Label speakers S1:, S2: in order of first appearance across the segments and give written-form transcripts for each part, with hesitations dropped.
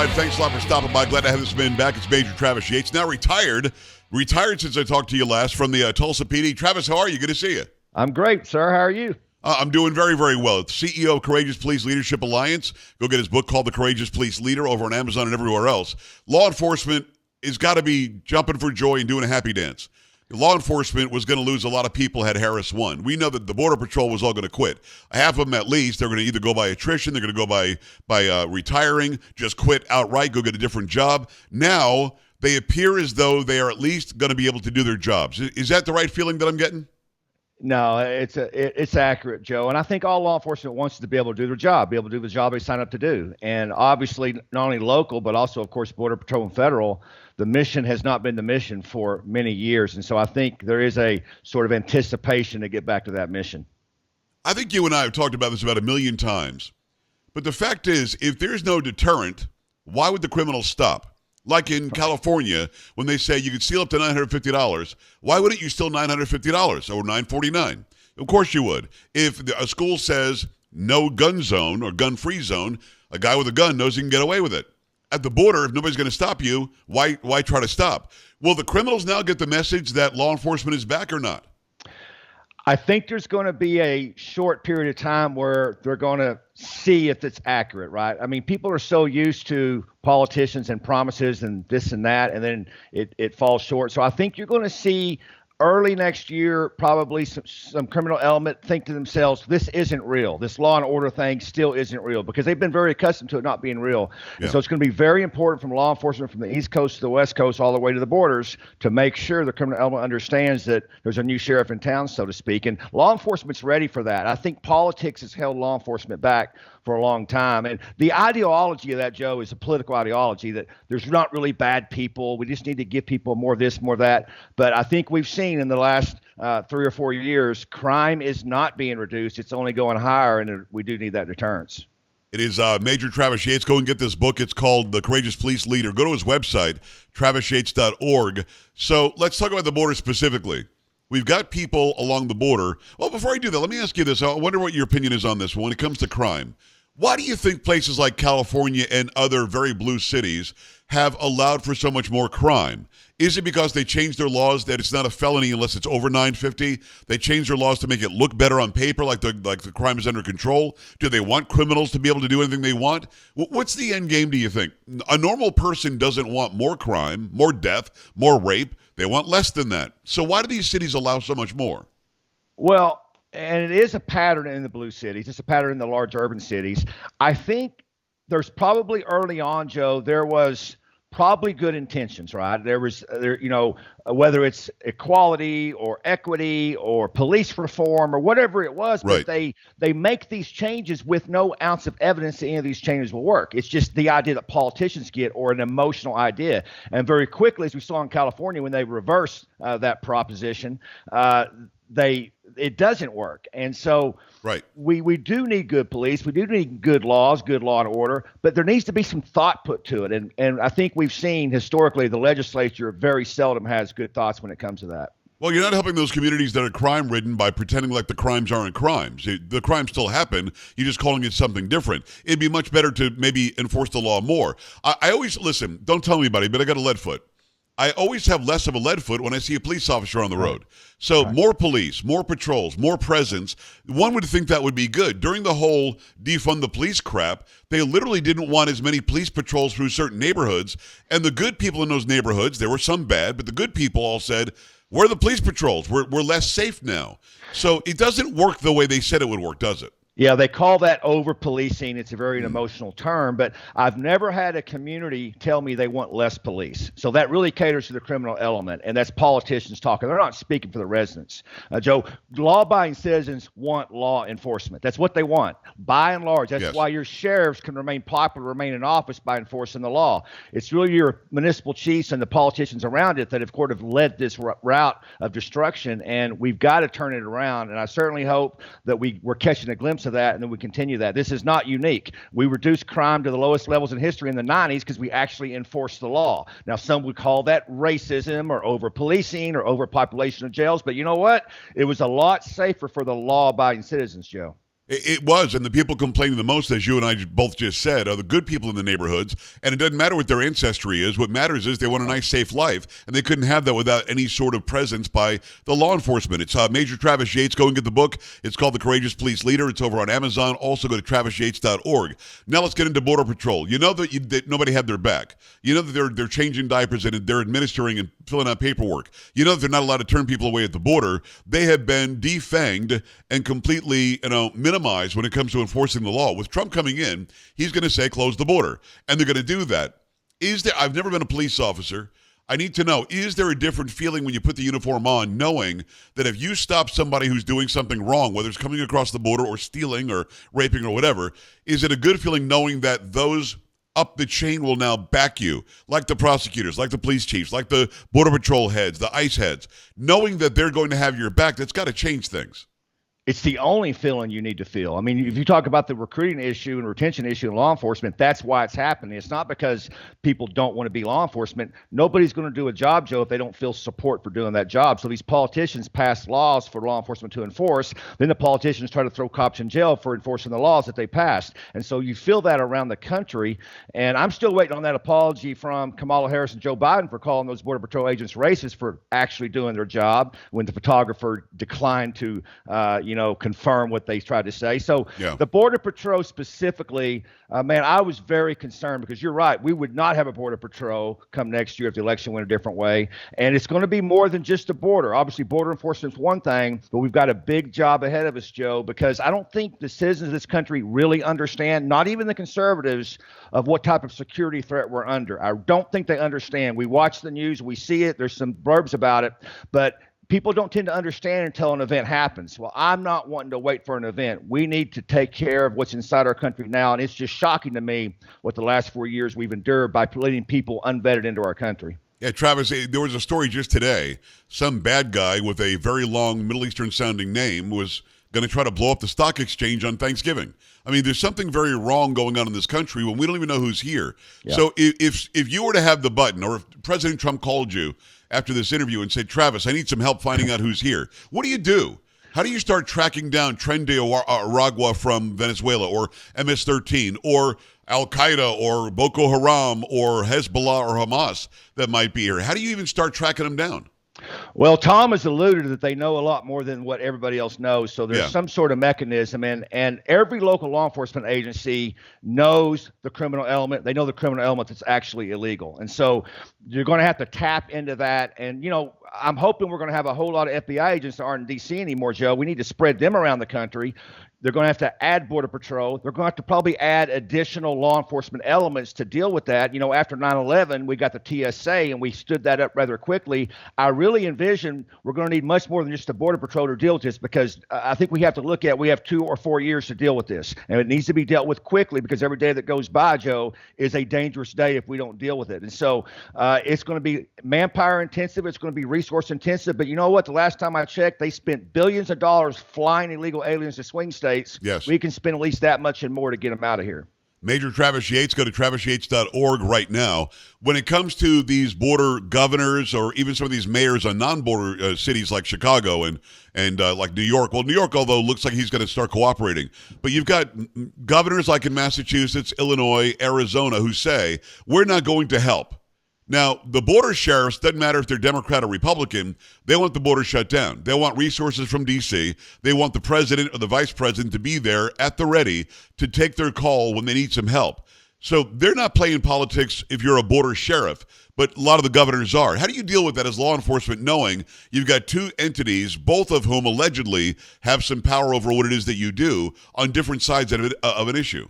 S1: right, thanks a lot for stopping by. Glad to have this man back. It's Major Travis Yates, now retired since I talked to you last from the Tulsa PD. Travis, how are you? Good to see you.
S2: I'm great, sir. How are you?
S1: I'm doing very, very well. CEO of Courageous Police Leadership Alliance. Go get his book called The Courageous Police Leader over on Amazon and everywhere else. Law enforcement has got to be jumping for joy and doing a happy dance. Law enforcement was going to lose a lot of people had Harris won. We know that the Border Patrol was all going to quit. Half of them, at least, they're going to either go by attrition, they're going to go by retiring, just quit outright, go get a different job. Now, they appear as though they are at least going to be able to do their jobs. Is that the right feeling that I'm getting?
S2: No, it's accurate, Joe. And I think all law enforcement wants to be able to do their job, be able to do the job they signed up to do. And obviously, not only local, but also, of course, Border Patrol and federal, the mission has not been the mission for many years. And so I think there is a sort of anticipation to get back to that mission.
S1: I think you and I have talked about this about a million times. But the fact is, if there's no deterrent, why would the criminals stop? Like in California, when they say you can steal up to $950, why wouldn't you steal $950 or $949? Of course you would. If a school says no gun zone or gun-free zone, a guy with a gun knows he can get away with it. At the border, if nobody's going to stop you, why try to stop? Will the criminals now get the message that law enforcement is back or not?
S2: I think there's going to be a short period of time where they're going to see if it's accurate, right? I mean, people are so used to politicians and promises and this and that, and then it falls short. So I think you're going to see early next year, probably some criminal element think to themselves, this isn't real. This law and order thing still isn't real, because they've been very accustomed to it not being real. Yeah. And so it's going to be very important from law enforcement from the East Coast to the West Coast, all the way to the borders, to make sure the criminal element understands that there's a new sheriff in town, so to speak. And law enforcement's ready for that. I think politics has held law enforcement back for a long time. And the ideology of that, Joe, is a political ideology that there's not really bad people. We just need to give people more this, more that. But I think we've seen in the last 3 or 4 years, crime is not being reduced. It's only going higher, and we do need that deterrence.
S1: It is Major Travis Yates. Go and get this book. It's called The Courageous Police Leader. Go to his website, travisyates.org. So let's talk about the border specifically. We've got people along the border. Well, before I do that, let me ask you this. I wonder what your opinion is on this when it comes to crime. Why do you think places like California and other very blue cities have allowed for so much more crime? Is it because they changed their laws that it's not a felony unless it's over $950? They changed their laws to make it look better on paper, like the crime is under control? Do they want criminals to be able to do anything they want? What's the end game, do you think? A normal person doesn't want more crime, more death, more rape. They want less than that. So why do these cities allow so much more?
S2: Well, and it is a pattern in the blue cities. It's a pattern in the large urban cities. I think there's probably early on, Joe, there was probably good intentions, right? There, whether it's equality or equity or police reform or whatever it was,
S1: right.
S2: But they make these changes with no ounce of evidence that any of these changes will work. It's just the idea that politicians get, or an emotional idea. And very quickly, as we saw in California, when they reversed that proposition, it doesn't work. And so
S1: right.
S2: we do need good police. We do need good laws, good law and order, but there needs to be some thought put to it. And I think we've seen historically the legislature very seldom has good thoughts when it comes to that.
S1: Well, you're not helping those communities that are crime-ridden by pretending like the crimes aren't crimes. The crimes still happen. You're just calling it something different. It'd be much better to maybe enforce the law more. I always, listen, don't tell anybody, but I got a lead foot. I always have less of a lead foot when I see a police officer on the road. So more police, more patrols, more presence. One would think that would be good. During the whole defund the police crap, they literally didn't want as many police patrols through certain neighborhoods. And the good people in those neighborhoods, there were some bad, but the good people all said, where are the police patrols? We're less safe now. So it doesn't work the way they said it would work, does it?
S2: Yeah, they call that over-policing. It's a very emotional term, but I've never had a community tell me they want less police. So that really caters to the criminal element, and that's politicians talking. They're not speaking for the residents. Joe, law-abiding citizens want law enforcement. That's what they want, by and large. That's why your sheriffs can remain popular, remain in office by enforcing the law. It's really your municipal chiefs and the politicians around it that have sort of led this route of destruction, and we've got to turn it around, and I certainly hope that we're catching a glimpse of that, and then we continue that. This is not unique. We reduced crime to the lowest levels in history in the 90s because we actually enforced the law. Now, some would call that racism or over-policing or overpopulation of jails, but you know what? It was a lot safer for the law-abiding citizens, Joe.
S1: It was, and the people complaining the most, as you and I both just said, are the good people in the neighborhoods. And it doesn't matter what their ancestry is. What matters is they want a nice, safe life, and they couldn't have that without any sort of presence by the law enforcement. It's Major Travis Yates. Go and get the book. It's called The Courageous Police Leader. It's over on Amazon. Also, go to travisyates.org. Now let's get into Border Patrol. You know that nobody had their back. You know that they're changing diapers and they're administering and filling out paperwork. You know that they're not allowed to turn people away at the border. They have been defanged and completely, minimized when it comes to enforcing the law. With Trump coming in, he's going to say close the border, and they're going to do that. I've never been a police officer. I need to know, is there a different feeling when you put the uniform on, knowing that if you stop somebody who's doing something wrong, whether it's coming across the border or stealing or raping or whatever, is it a good feeling knowing that those up the chain will now back you, like the prosecutors, like the police chiefs, like the Border Patrol heads, the ICE heads, knowing that they're going to have your back? That's got to change things.
S2: It's the only feeling you need to feel. I mean, if you talk about the recruiting issue and retention issue in law enforcement, that's why it's happening. It's not because people don't want to be law enforcement. Nobody's going to do a job, Joe, if they don't feel support for doing that job. So these politicians pass laws for law enforcement to enforce. Then the politicians try to throw cops in jail for enforcing the laws that they passed. And so you feel that around the country. And I'm still waiting on that apology from Kamala Harris and Joe Biden for calling those Border Patrol agents racist for actually doing their job when the photographer declined to, confirm what they tried to say. So The Border Patrol specifically, man, I was very concerned because you're right. We would not have a Border Patrol come next year if the election went a different way. And it's going to be more than just the border. Obviously, border enforcement is one thing, but we've got a big job ahead of us, Joe, because I don't think the citizens of this country really understand, not even the conservatives, of what type of security threat we're under. I don't think they understand. We watch the news, we see it, there's some blurbs about it, but people don't tend to understand until an event happens. Well, I'm not wanting to wait for an event. We need to take care of what's inside our country now. And it's just shocking to me what the last 4 years we've endured by letting people unvetted into our country.
S1: Yeah, Travis, there was a story just today. Some bad guy with a very long Middle Eastern sounding name was going to try to blow up the stock exchange on Thanksgiving. I mean, there's something very wrong going on in this country when we don't even know who's here. Yeah. So if you were to have the button, or if President Trump called you after this interview and said, Travis, I need some help finding out who's here, what do? How do you start tracking down Tren de Aragua from Venezuela, or MS-13, or Al-Qaeda, or Boko Haram, or Hezbollah, or Hamas that might be here? How do you even start tracking them down?
S2: Well, Tom has alluded that they know a lot more than what everybody else knows. So there's some sort of mechanism, and every local law enforcement agency knows the criminal element. They know the criminal element that's actually illegal. And so you're going to have to tap into that. And, I'm hoping we're going to have a whole lot of FBI agents that aren't in D.C. anymore, Joe. We need to spread them around the country. They're going to have to add Border Patrol. They're going to have to probably add additional law enforcement elements to deal with that. After 9/11, we got the TSA, and we stood that up rather quickly. I really envision we're going to need much more than just the Border Patrol to deal with this, because I think we have to look at, we have 2 or 4 years to deal with this. And it needs to be dealt with quickly, because every day that goes by, Joe, is a dangerous day if we don't deal with it. And so it's going to be manpower intensive. It's going to be resource intensive. But you know what? The last time I checked, they spent billions of dollars flying illegal aliens to swing states.
S1: Yes.
S2: We can spend at least that much and more to get them out of here.
S1: Major Travis Yates, go to travisyates.org right now. When it comes to these border governors, or even some of these mayors on non-border cities like Chicago and like New York, well, New York, although, looks like he's going to start cooperating. But you've got governors like in Massachusetts, Illinois, Arizona, who say, we're not going to help. Now, the border sheriffs, doesn't matter if they're Democrat or Republican, they want the border shut down. They want resources from D.C. They want the president or the vice president to be there at the ready to take their call when they need some help. So they're not playing politics if you're a border sheriff, but a lot of the governors are. How do you deal with that as law enforcement, knowing you've got 2 entities, both of whom allegedly have some power over what it is that you do on different sides of an issue?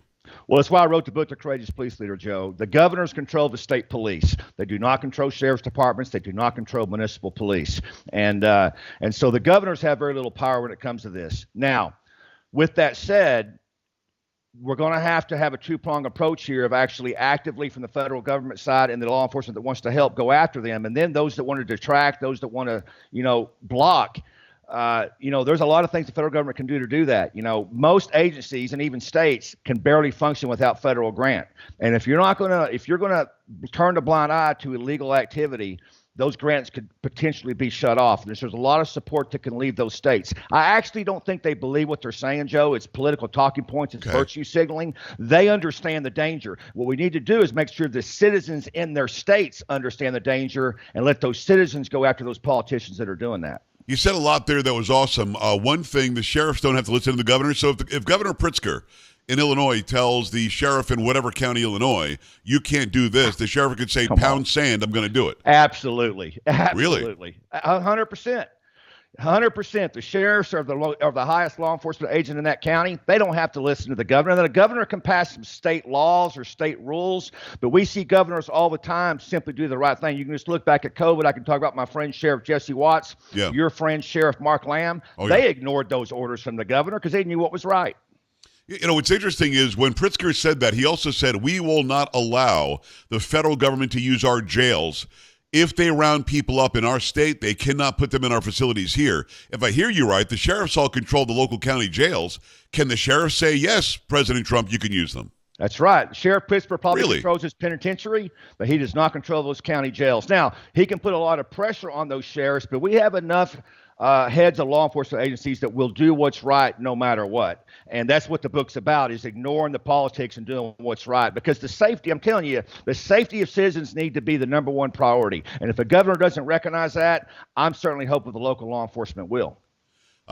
S2: Well, that's why I wrote the book, The Courageous Police Leader, Joe. The governors control the state police. They do not control sheriff's departments. They do not control municipal police. And so the governors have very little power when it comes to this. Now, with that said, we're going to have a 2-pronged approach here of actually actively from the federal government side and the law enforcement that wants to help go after them. And then those that want to detract, those that want to, block. There's a lot of things the federal government can do to do that. Most agencies and even states can barely function without federal grant. And if you're going to turn a blind eye to illegal activity, those grants could potentially be shut off. There's a lot of support that can leave those states. I actually don't think they believe what they're saying, Joe. It's political talking points. It's virtue signaling. They understand the danger. What we need to do is make sure the citizens in their states understand the danger and let those citizens go after those politicians that are doing that.
S1: You said a lot there that was awesome. One thing, the sheriffs don't have to listen to the governor. So if Governor Pritzker in Illinois tells the sheriff in whatever county, Illinois, you can't do this, the sheriff could say, pound sand, I'm going to do it.
S2: Absolutely.
S1: Really?
S2: 100%. 100%. The sheriffs are the highest law enforcement agent in that county. They don't have to listen to the governor. Then the governor can pass some state laws or state rules, but we see governors all the time simply do the right thing. You can just look back at COVID. I can talk about my friend Sheriff Jesse Watts, your friend Sheriff Mark Lamb. They ignored those orders from the governor because they knew what was right.
S1: You know, what's interesting is when Pritzker said that, he also said, we will not allow the federal government to use our jails. If they round people up in our state, they cannot put them in our facilities here. If I hear you right, the sheriffs all control the local county jails. Can the sheriff say, yes, President Trump, you can use them?
S2: That's right. Sheriff Pittsburgh probably controls his penitentiary, but he does not control those county jails. Now, he can put a lot of pressure on those sheriffs, but we have enough heads of law enforcement agencies that will do what's right no matter what. And that's what the book's about, is ignoring the politics and doing what's right. Because the safety, I'm telling you, the safety of citizens need to be the number one priority. And if the governor doesn't recognize that, I'm certainly hoping the local law enforcement will.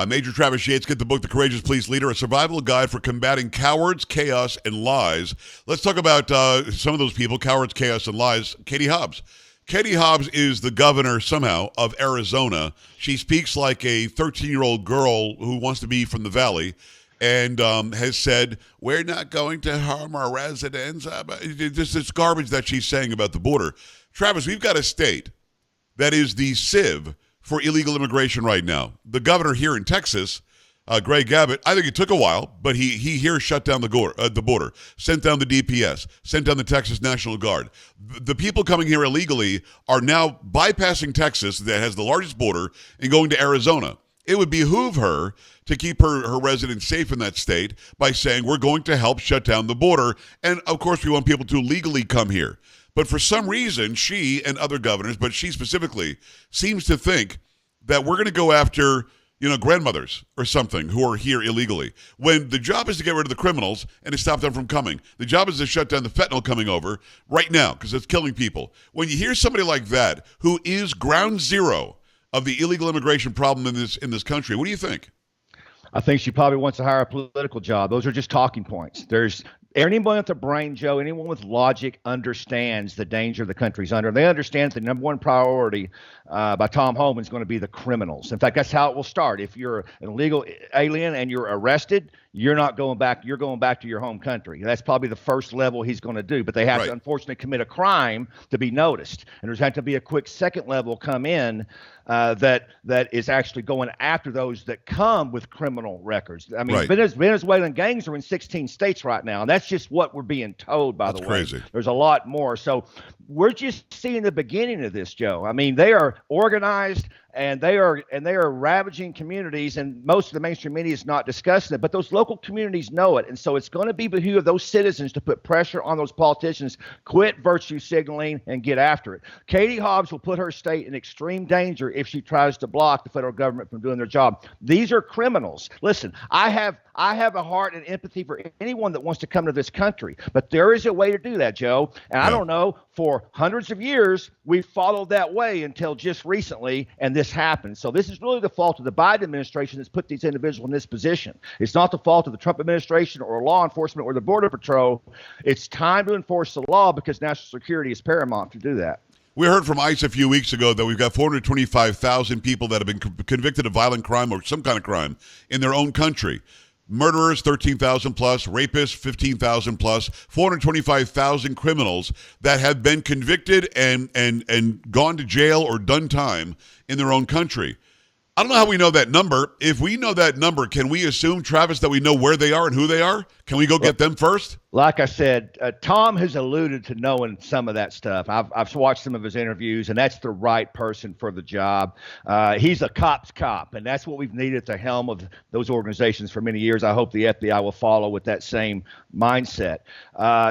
S1: Major Travis Yates, get the book, The Courageous Police Leader, a survival guide for combating cowards, chaos, and lies. Let's talk about some of those people, cowards, chaos, and lies. Katie Hobbs. Katie Hobbs is the governor, somehow, of Arizona. She speaks like a 13-year-old girl who wants to be from the Valley and has said, we're not going to harm our residents. This garbage that she's saying about the border. Travis, we've got a state that is the sieve for illegal immigration right now. The governor here in Texas, Greg Abbott, I think it took a while, but he here shut down the border, sent down the DPS, sent down the Texas National Guard. The people coming here illegally are now bypassing Texas, that has the largest border, and going to Arizona. It would behoove her to keep her residents safe in that state by saying, we're going to help shut down the border. And, of course, we want people to legally come here. But for some reason, she and other governors, but she specifically, seems to think that we're going to go after grandmothers or something who are here illegally, when the job is to get rid of the criminals and to stop them from coming. The job is to shut down the fentanyl coming over right now because it's killing people. When you hear somebody like that, who is ground zero of the illegal immigration problem in this country, what do you think?
S2: I think she probably wants to hire a political job. Those are just talking points. There's anyone with a brain, Joe, anyone with logic understands the danger the country's under. They understand the number one priority by Tom Homan is going to be the criminals. In fact, that's how it will start. If you're an illegal alien and you're arrested, you're not going back. You're going back to your home country. That's probably the first level he's going to do. But they have to, unfortunately, commit a crime to be noticed. And there's going to be a quick second level come in that is actually going after those that come with criminal records. I mean, Venezuelan gangs are in 16 states right now, and that's just what we're being told, by the way.
S1: Crazy.
S2: There's a lot more. So we're just seeing the beginning of this, Joe. I mean, they are organized and they are ravaging communities, and most of the mainstream media is not discussing it, but those local communities know it. And so it's going to be behoove of those citizens to put pressure on those politicians, quit virtue signaling, and get after it. Katie Hobbs will put her state in extreme danger if she tries to block the federal government from doing their job. These are criminals. Listen, I have a heart and empathy for anyone that wants to come to this country, but there is a way to do that, Joe. And I don't know, for hundreds of years, we followed that way until just recently, and this happened. So this is really the fault of the Biden administration that's put these individuals in this position. It's not the fault of the Trump administration or law enforcement or the Border Patrol. It's time to enforce the law because national security is paramount to do that.
S1: We heard from ICE a few weeks ago that we've got 425,000 people that have been convicted of violent crime or some kind of crime in their own country. Murderers, 13,000 plus. Rapists, 15,000 plus. 425,000 criminals that have been convicted and gone to jail or done time in their own country. I don't know how we know that number. If we know that number, can we assume, Travis, that we know where they are and who they are? Can we go get them first?
S2: Like I said, Tom has alluded to knowing some of that stuff. I've watched some of his interviews, and that's the right person for the job. He's a cop's cop, and that's what we've needed at the helm of those organizations for many years. I hope the FBI will follow with that same mindset.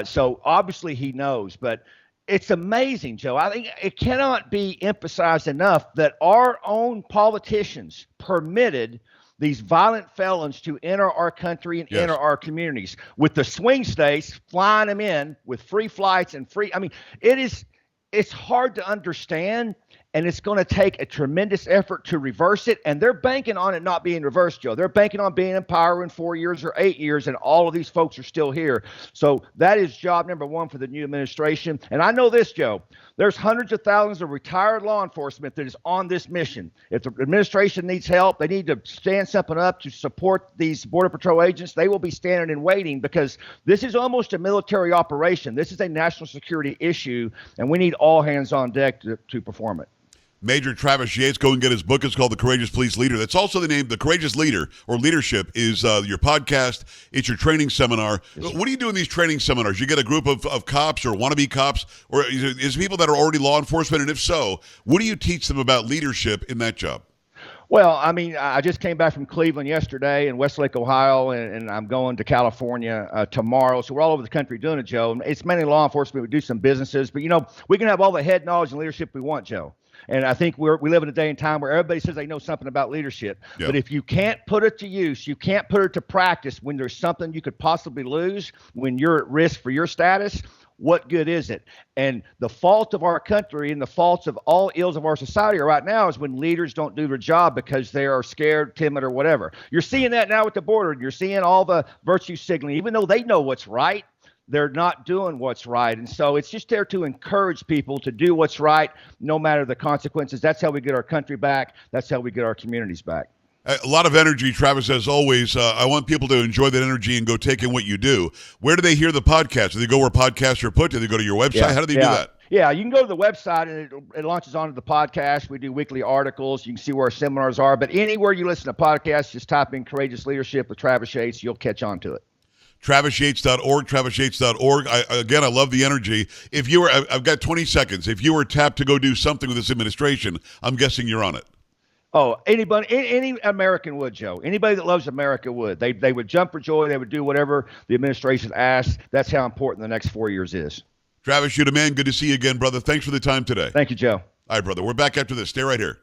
S2: So obviously he knows, but It's amazing, Joe. I think it cannot be emphasized enough that our own politicians permitted these violent felons to enter our country and enter
S1: Yes.
S2: our communities, with the swing states flying them in with free flights and free. I mean, it's hard to understand, and it's going to take a tremendous effort to reverse it. And they're banking on it not being reversed, Joe. They're banking on being in power in 4 years or 8 years, and all of these folks are still here. So that is job number one for the new administration. And I know this, Joe. There's hundreds of thousands of retired law enforcement that is on this mission. If the administration needs help, they need to stand something up to support these Border Patrol agents. They will be standing and waiting, because this is almost a military operation. This is a national security issue, and we need all hands on deck to perform it.
S1: Major Travis Yates, go and get his book. It's called The Courageous Police Leader. That's also the name. The Courageous Leader, or Leadership, is your podcast. It's your training seminar. What do you do in these training seminars? You get a group of cops or wannabe cops, or is it people that are already law enforcement? And if so, what do you teach them about leadership in that job?
S2: Well, I mean, I just came back from Cleveland yesterday and Westlake, Ohio, and I'm going to California tomorrow. So we're all over the country doing it, Joe. It's mainly law enforcement. We do some businesses, but, we can have all the head knowledge and leadership we want, Joe. And I think we live in a day and time where everybody says they know something about leadership.
S1: Yep.
S2: But if you can't put it to use, you can't put it to practice when there's something you could possibly lose, when you're at risk for your status, what good is it? And the fault of our country and the faults of all ills of our society right now is when leaders don't do their job because they are scared, timid, or whatever. You're seeing that now at the border. You're seeing all the virtue signaling. Even though they know what's right, they're not doing what's right. And so it's just there to encourage people to do what's right, no matter the consequences. That's how we get our country back. That's how we get our communities back.
S1: A lot of energy, Travis, as always. I want people to enjoy that energy and go take in what you do. Where do they hear the podcast? Do they go where podcasts are put? Do they go to your website?
S2: Yeah,
S1: How do they do that?
S2: Yeah, you can go to the website, and it launches onto the podcast. We do weekly articles. You can see where our seminars are. But anywhere you listen to podcasts, just type in Courageous Leadership with Travis Yates. You'll catch on to it.
S1: TravisYates.org, TravisYates.org. Again, I love the energy. If you were, I've got 20 seconds. If you were tapped to go do something with this administration, I'm guessing you're on it.
S2: Oh, anybody, any American would, Joe. Anybody that loves America would. They would jump for joy. They would do whatever the administration asks. That's how important the next 4 years is.
S1: Travis, you're the man. Good to see you again, brother. Thanks for the time today.
S2: Thank you, Joe.
S1: All right, brother. We're back after this. Stay right here.